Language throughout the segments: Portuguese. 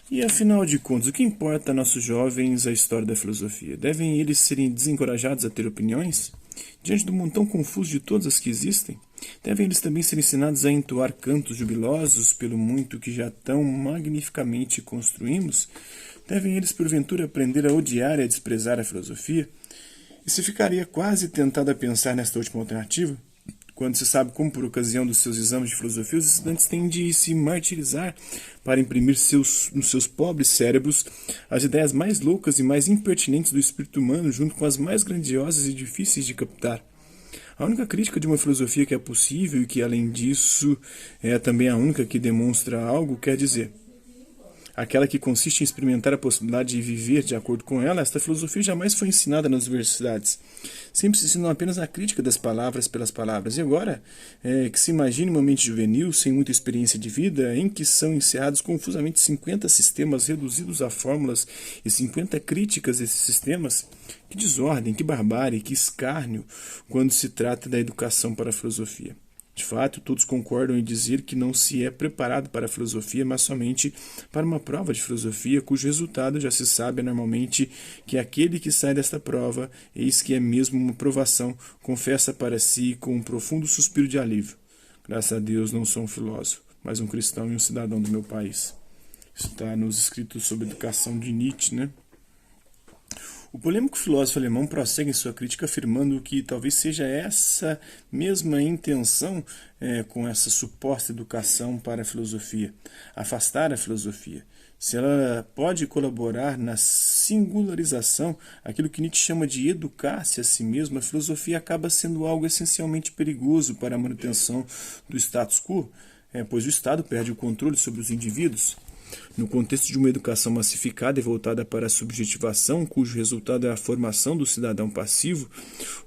E afinal de contas, o que importa a nossos jovens a história da filosofia? Devem eles serem desencorajados a ter opiniões? Diante do montão confuso de todas as que existem? Devem eles também ser ensinados a entoar cantos jubilosos pelo muito que já tão magnificamente construímos? Devem eles, porventura, aprender a odiar e a desprezar a filosofia? E se ficaria quase tentado a pensar nesta última alternativa? Quando se sabe como, por ocasião dos seus exames de filosofia, os estudantes têm de se martirizar para imprimir nos seus pobres cérebros as ideias mais loucas e mais impertinentes do espírito humano, junto com as mais grandiosas e difíceis de captar. A única crítica de uma filosofia que é possível e que, além disso, é também a única que demonstra algo, quer dizer, aquela que consiste em experimentar a possibilidade de viver de acordo com ela, esta filosofia jamais foi ensinada nas universidades. Sempre se ensinou apenas a crítica das palavras pelas palavras. E agora, que se imagine uma mente juvenil, sem muita experiência de vida, em que são encerrados confusamente 50 sistemas reduzidos a fórmulas e 50 críticas desses sistemas, que desordem, que barbárie, que escárnio, quando se trata da educação para a filosofia. De fato, todos concordam em dizer que não se é preparado para a filosofia, mas somente para uma prova de filosofia, cujo resultado já se sabe normalmente que aquele que sai desta prova, eis que é mesmo uma provação, confessa para si com um profundo suspiro de alívio. Graças a Deus não sou um filósofo, mas um cristão e um cidadão do meu país. Isso está nos escritos sobre educação de Nietzsche, né? O polêmico filósofo alemão prossegue em sua crítica afirmando que talvez seja essa mesma intenção com essa suposta educação para a filosofia, afastar a filosofia. Se ela pode colaborar na singularização, aquilo que Nietzsche chama de educar-se a si mesma, a filosofia acaba sendo algo essencialmente perigoso para a manutenção do status quo, pois o Estado perde o controle sobre os indivíduos. No contexto de uma educação massificada e voltada para a subjetivação, cujo resultado é a formação do cidadão passivo,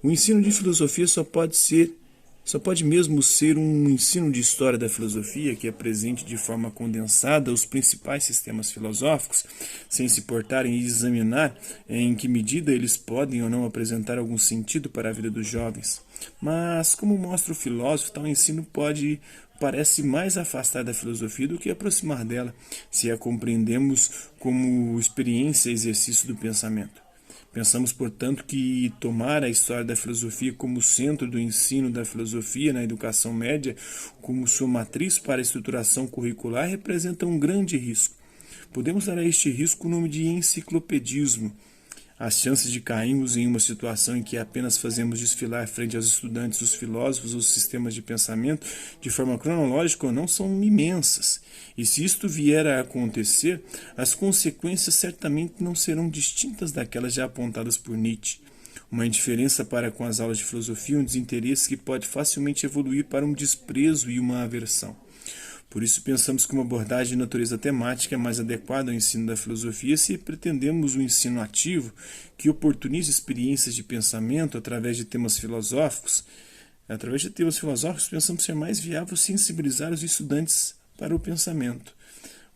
o ensino de filosofia só pode mesmo ser um ensino de história da filosofia que apresente de forma condensada os principais sistemas filosóficos, sem se portarem e examinar em que medida eles podem ou não apresentar algum sentido para a vida dos jovens. Mas, como mostra o filósofo, tal ensino parece mais afastar da filosofia do que aproximar dela, se a compreendemos como experiência e exercício do pensamento. Pensamos, portanto, que tomar a história da filosofia como centro do ensino da filosofia na educação média, como sua matriz para a estruturação curricular, representa um grande risco. Podemos dar a este risco o nome de enciclopedismo. As chances de cairmos em uma situação em que apenas fazemos desfilar frente aos estudantes os filósofos ou os sistemas de pensamento de forma cronológica ou não são imensas. E se isto vier a acontecer, as consequências certamente não serão distintas daquelas já apontadas por Nietzsche. Uma indiferença para com as aulas de filosofia, um desinteresse que pode facilmente evoluir para um desprezo e uma aversão. Por isso pensamos que uma abordagem de natureza temática é mais adequada ao ensino da filosofia se pretendemos um ensino ativo que oportunize experiências de pensamento através de temas filosóficos. Através de temas filosóficos, pensamos ser mais viável sensibilizar os estudantes para o pensamento.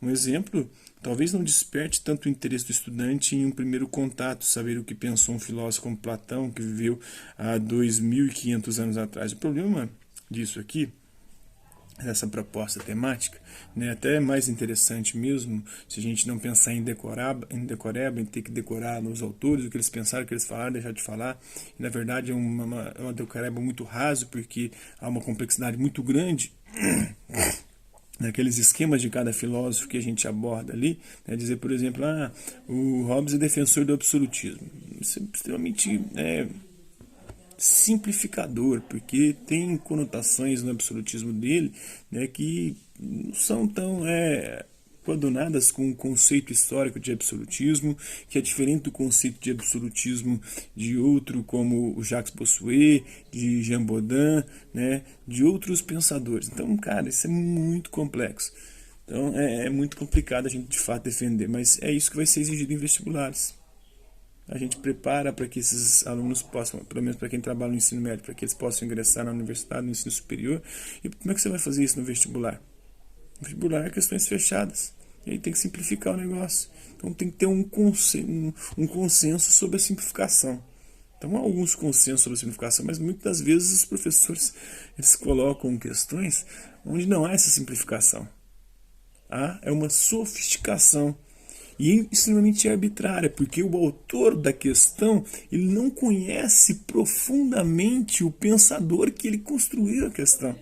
Um exemplo, talvez não desperte tanto o interesse do estudante em um primeiro contato, saber o que pensou um filósofo como Platão, que viveu há 2.500 anos atrás. O problema disso aqui, essa proposta temática, né, até é mais interessante mesmo se a gente não pensar em decoreba, em ter que decorar os autores, o que eles pensaram, o que eles falaram, deixar de falar. E, na verdade é uma decoreba muito raso, porque há uma complexidade muito grande naqueles esquemas de cada filósofo que a gente aborda ali, né, dizer, por exemplo, o Hobbes é defensor do absolutismo. Isso é extremamente simplificador, porque tem conotações no absolutismo dele, né, que não são tão coadunadas com o conceito histórico de absolutismo, que é diferente do conceito de absolutismo de outro, como o Jacques Bossuet, de Jean Bodin, né, de outros pensadores. Então, cara, isso é muito complexo. Então, é muito complicado a gente, de fato, defender, mas é isso que vai ser exigido em vestibulares. A gente prepara para que esses alunos possam, pelo menos para quem trabalha no ensino médio, para que eles possam ingressar na universidade, no ensino superior. E como é que você vai fazer isso no vestibular? No vestibular é questões fechadas. E aí tem que simplificar o negócio. Então tem que ter um consenso sobre a simplificação. Então há alguns consensos sobre a simplificação, mas muitas das vezes os professores eles colocam questões onde não há essa simplificação. Há uma sofisticação E é extremamente arbitrária, porque o autor da questão ele não conhece profundamente o pensador que ele construiu a questão.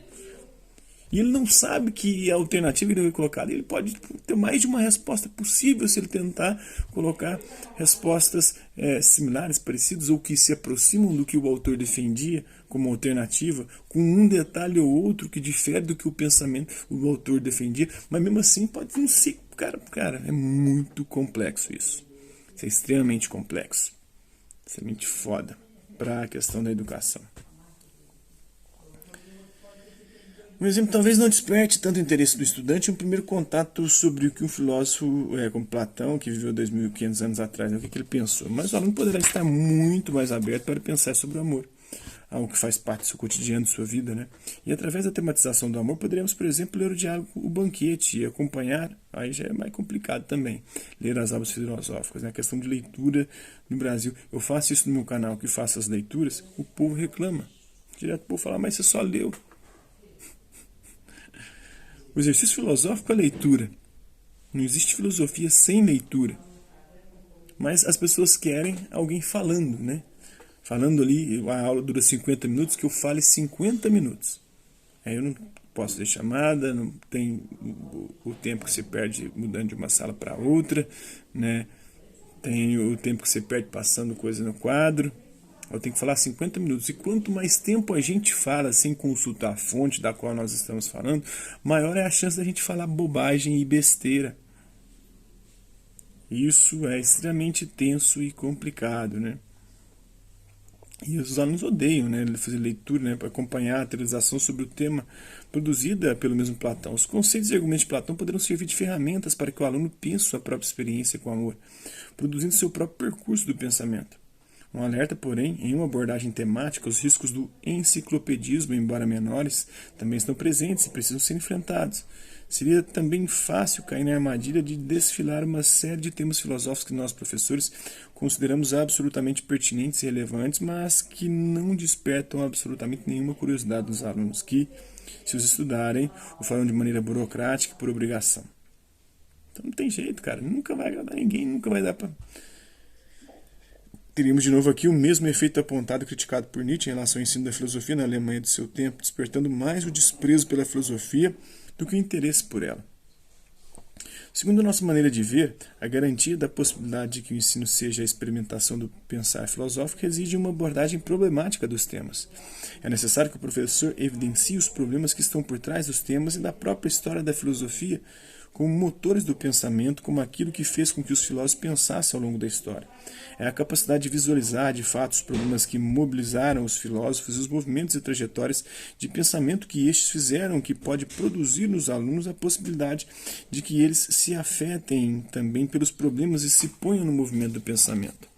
E ele não sabe que a alternativa que ele vai colocar. Ele pode ter mais de uma resposta possível se ele tentar colocar respostas similares, parecidas, ou que se aproximam do que o autor defendia como alternativa, com um detalhe ou outro que difere do que o pensamento o autor defendia. Mas mesmo assim pode não ser. Cara, é muito complexo isso. Isso é extremamente complexo. Extremamente foda para a questão da educação. Um exemplo talvez não desperte tanto interesse do estudante um primeiro contato sobre o que um filósofo como Platão, que viveu 2.500 anos atrás, o que ele pensou. Mas o aluno poderá estar muito mais aberto para pensar sobre o amor, algo que faz parte do seu cotidiano, de sua vida, né? E através da tematização do amor, poderemos, por exemplo, ler o diálogo O Banquete e acompanhar, aí já é mais complicado também, ler as obras filosóficas, né? A questão de leitura no Brasil. Eu faço isso no meu canal, que faço as leituras, o povo reclama. Direto o povo fala, mas você só leu. O exercício filosófico é leitura. Não existe filosofia sem leitura. Mas as pessoas querem alguém falando, né? Falando ali, a aula dura 50 minutos, que eu fale 50 minutos. Aí eu não posso ter chamada, não tem o tempo que você perde mudando de uma sala para outra, né? Tem o tempo que você perde passando coisa no quadro. Eu tenho que falar 50 minutos. E quanto mais tempo a gente fala sem consultar a fonte da qual nós estamos falando, maior é a chance da gente falar bobagem e besteira. Isso é extremamente tenso e complicado, né? E os alunos odeiam, né, fazer leitura, né, para acompanhar a teorização sobre o tema produzida pelo mesmo Platão. Os conceitos e argumentos de Platão poderão servir de ferramentas para que o aluno pense sua própria experiência com o amor, produzindo seu próprio percurso do pensamento. Um alerta, porém, em uma abordagem temática, os riscos do enciclopedismo, embora menores, também estão presentes e precisam ser enfrentados. Seria também fácil cair na armadilha de desfilar uma série de temas filosóficos que nós, professores, consideramos absolutamente pertinentes e relevantes, mas que não despertam absolutamente nenhuma curiosidade dos alunos, que, se os estudarem, o farão de maneira burocrática e por obrigação. Então não tem jeito, cara. Nunca vai agradar ninguém, nunca vai dar para... Teríamos de novo aqui o mesmo efeito apontado e criticado por Nietzsche em relação ao ensino da filosofia na Alemanha de seu tempo, despertando mais o desprezo pela filosofia do que o interesse por ela. Segundo nossa maneira de ver, a garantia da possibilidade de que o ensino seja a experimentação do pensar filosófico reside em uma abordagem problemática dos temas. É necessário que o professor evidencie os problemas que estão por trás dos temas e da própria história da filosofia como motores do pensamento, como aquilo que fez com que os filósofos pensassem ao longo da história. É a capacidade de visualizar, de fato, os problemas que mobilizaram os filósofos e os movimentos e trajetórias de pensamento que estes fizeram, que pode produzir nos alunos a possibilidade de que eles se afetem também pelos problemas e se ponham no movimento do pensamento.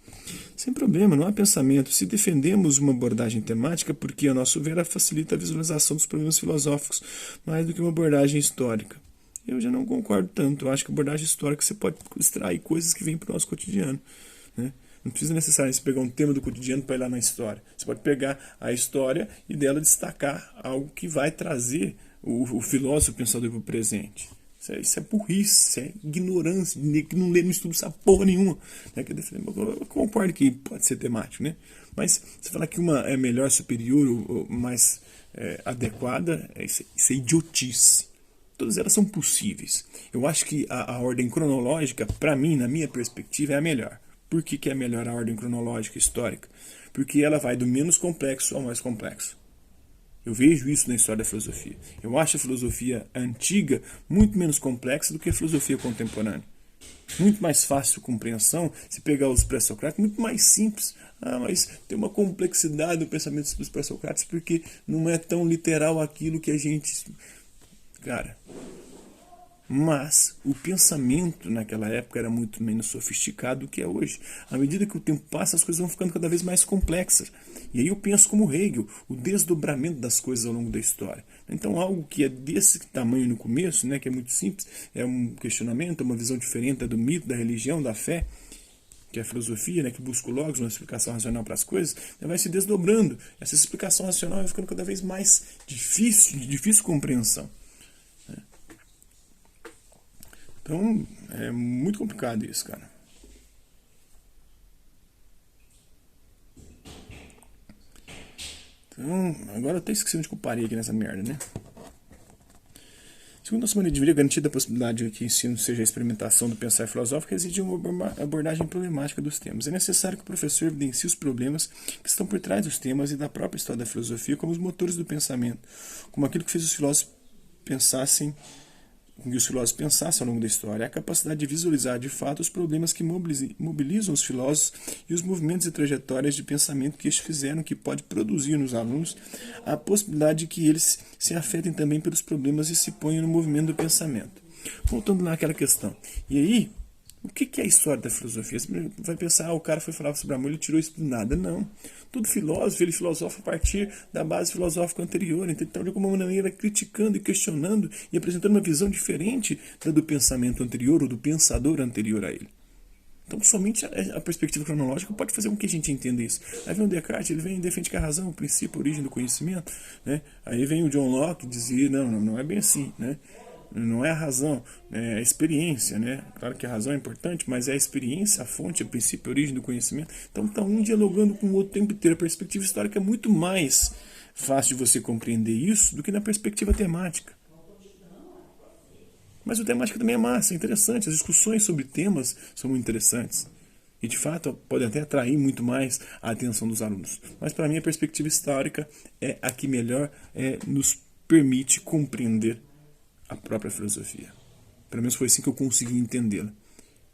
Sem problema, não há pensamento. Se defendemos uma abordagem temática, porque, a nosso ver, ela facilita a visualização dos problemas filosóficos mais do que uma abordagem histórica. Eu já não concordo tanto. Eu acho que a abordagem histórica você pode extrair coisas que vêm para o nosso cotidiano, né? Não precisa necessariamente pegar um tema do cotidiano para ir lá na história. Você pode pegar a história e dela destacar algo que vai trazer o filósofo, o pensador para o presente. Isso é burrice, isso é ignorância, que não lê, não estuda essa porra nenhuma. Né? Eu concordo que pode ser temático, né? Mas você falar que uma é melhor, superior ou mais adequada, isso é idiotice. Todas elas são possíveis. Eu acho que a ordem cronológica, para mim, na minha perspectiva, é a melhor. Por que é melhor a ordem cronológica histórica? Porque ela vai do menos complexo ao mais complexo. Eu vejo isso na história da filosofia. Eu acho a filosofia antiga muito menos complexa do que a filosofia contemporânea. Muito mais fácil de compreensão, se pegar os pré-socráticos, muito mais simples. Mas tem uma complexidade no pensamento dos pré-socráticos porque não é tão literal aquilo que a gente... Cara, mas o pensamento naquela época era muito menos sofisticado do que é hoje. À medida que o tempo passa, as coisas vão ficando cada vez mais complexas. E aí eu penso como Hegel, o desdobramento das coisas ao longo da história. Então algo que é desse tamanho no começo, né, que é muito simples, é um questionamento, uma visão diferente do mito, da religião, da fé, que é a filosofia, né, que busca o logos, uma explicação racional para as coisas, vai se desdobrando. Essa explicação racional vai ficando cada vez mais difícil, de difícil compreensão. Então, é muito complicado isso, cara. Então, agora eu até esqueci onde que eu parei aqui nessa merda, né? Segundo nossa maneira de ver, a garantida possibilidade de que o ensino seja a experimentação do pensar filosófico reside em uma abordagem problemática dos temas. É necessário que o professor evidencie os problemas que estão por trás dos temas e da própria história da filosofia como os motores do pensamento, como aquilo que fez os filósofos pensassem com que os filósofos pensassem ao longo da história, é a capacidade de visualizar de fato os problemas que mobilizam os filósofos e os movimentos e trajetórias de pensamento que estes fizeram, que pode produzir nos alunos a possibilidade de que eles se afetem também pelos problemas e se ponham no movimento do pensamento. Voltando naquela questão. E aí, o que é a história da filosofia? Você vai pensar, o cara foi falar sobre amor, ele tirou isso do nada. Não. Todo filósofo, ele filosofa a partir da base filosófica anterior. Então, de alguma maneira, criticando e questionando e apresentando uma visão diferente da do pensamento anterior ou do pensador anterior a ele. Então, somente a perspectiva cronológica pode fazer com que a gente entenda isso. Aí vem o Descartes, ele vem e defende que a razão, o princípio, a origem do conhecimento. Né? Aí vem o John Locke dizer, não é bem assim, né? Não é a razão, é a experiência, né? Claro que a razão é importante, mas é a experiência, a fonte, o princípio, a origem do conhecimento. Então está um dialogando com o outro o tempo inteiro. A perspectiva histórica é muito mais fácil de você compreender isso do que na perspectiva temática. Mas a temática também é massa, é interessante. As discussões sobre temas são muito interessantes. E de fato podem até atrair muito mais a atenção dos alunos. Mas para mim a perspectiva histórica é a que melhor nos permite compreender a própria filosofia. Pelo menos foi assim que eu consegui entendê-la.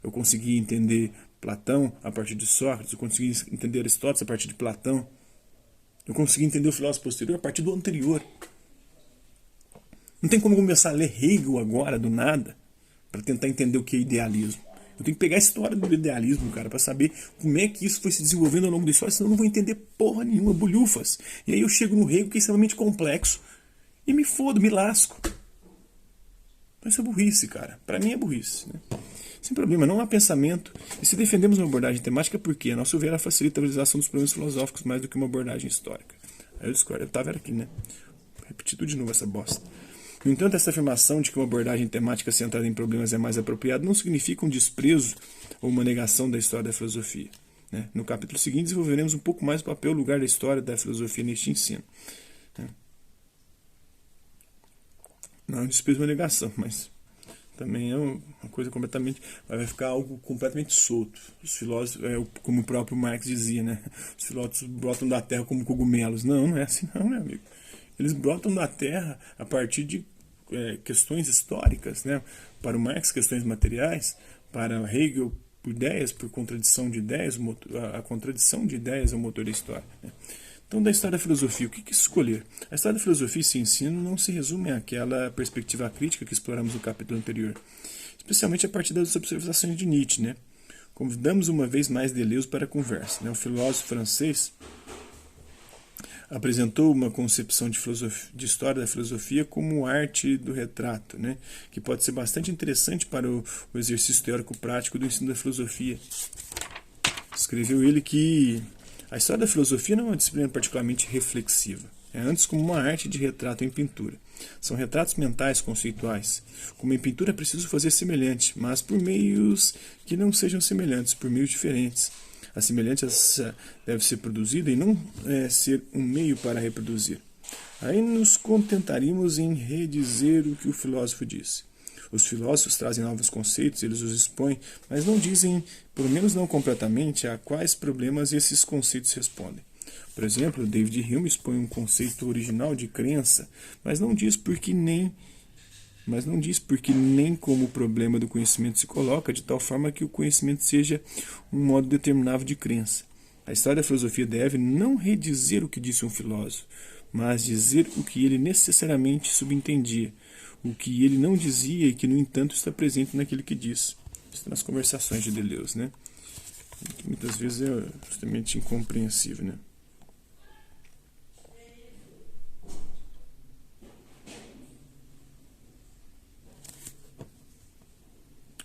Eu consegui entender Platão a partir de Sócrates, eu consegui entender Aristóteles a partir de Platão, eu consegui entender o filósofo posterior a partir do anterior. Não tem como começar a ler Hegel agora, do nada, para tentar entender o que é idealismo. Eu tenho que pegar a história do idealismo, cara, para saber como é que isso foi se desenvolvendo ao longo da história, senão eu não vou entender porra nenhuma, bolhufas. E aí eu chego no Hegel, que é extremamente complexo, e me fodo, me lasco. Isso é burrice, cara. Para mim é burrice. Né? Sem problema, não há pensamento. E se defendemos uma abordagem temática, por quê? A nosso ver, ela facilita a realização dos problemas filosóficos mais do que uma abordagem histórica. Aí eu discordo. Eu tava aqui, né? Repetir tudo de novo essa bosta. No entanto, essa afirmação de que uma abordagem temática centrada em problemas é mais apropriada não significa um desprezo ou uma negação da história da filosofia. Né? No capítulo seguinte, desenvolveremos um pouco mais o papel e o lugar da história da filosofia neste ensino. Né? Não, desprezo uma negação, mas também é uma coisa completamente... Vai ficar algo completamente solto. Os filósofos, como o próprio Marx dizia, né? Os filósofos brotam da terra como cogumelos. Não é assim não, meu amigo. Eles brotam da terra a partir de questões históricas, né? Para o Marx, questões materiais. Para Hegel, ideias, por contradição de ideias. A contradição de ideias é o motor da história, né? Então, da história da filosofia, o que escolher? A história da filosofia e seu ensino não se resume àquela perspectiva crítica que exploramos no capítulo anterior, especialmente a partir das observações de Nietzsche. Né? Convidamos uma vez mais Deleuze para a conversa. Né? O filósofo francês apresentou uma concepção de história da filosofia como arte do retrato, né? Que pode ser bastante interessante para o exercício teórico-prático do ensino da filosofia. Escreveu ele que a história da filosofia não é uma disciplina particularmente reflexiva. É antes como uma arte de retrato em pintura. São retratos mentais conceituais. Como em pintura é preciso fazer semelhante, mas por meios que não sejam semelhantes, por meios diferentes. A semelhança deve ser produzida e não ser um meio para reproduzir. Aí nos contentaríamos em redizer o que o filósofo disse. Os filósofos trazem novos conceitos, eles os expõem, mas não dizem, pelo menos não completamente, a quais problemas esses conceitos respondem. Por exemplo, David Hume expõe um conceito original de crença, mas não diz porque nem como o problema do conhecimento se coloca, de tal forma que o conhecimento seja um modo determinável de crença. A história da filosofia deve não redizer o que disse um filósofo, mas dizer o que ele necessariamente subentendia, o que ele não dizia e que, no entanto, está presente naquilo que diz. Isso nas conversações de Deleuze, né? Que muitas vezes é justamente incompreensível, né?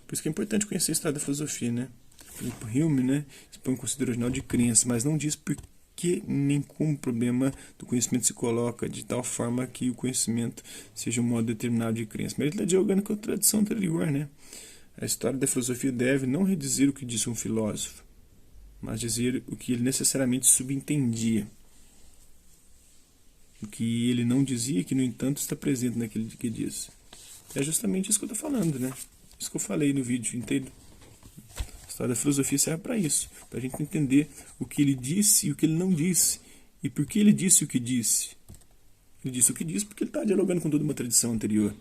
Por isso que é importante conhecer a história da filosofia, né? Por exemplo, Hume, né, expõe um conceito original de crença, mas não diz por que nem como o problema do conhecimento se coloca, de tal forma que o conhecimento seja um modo determinado de crença. Mas ele está dialogando com a tradição anterior, né? A história da filosofia deve não redizer o que disse um filósofo, mas dizer o que ele necessariamente subentendia. O que ele não dizia, que no entanto está presente naquilo que diz. É justamente isso que eu estou falando, né? Isso que eu falei no vídeo inteiro. A história da filosofia serve para isso, para a gente entender o que ele disse e o que ele não disse, e por que ele disse o que disse. Ele disse o que disse porque ele está dialogando com toda uma tradição anterior.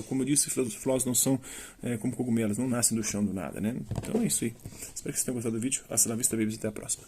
Como eu disse, filósofos não são como cogumelos, não nascem do chão do nada. Né? Então é isso aí. Espero que vocês tenham gostado do vídeo. Hasta la vista, babies, até a próxima.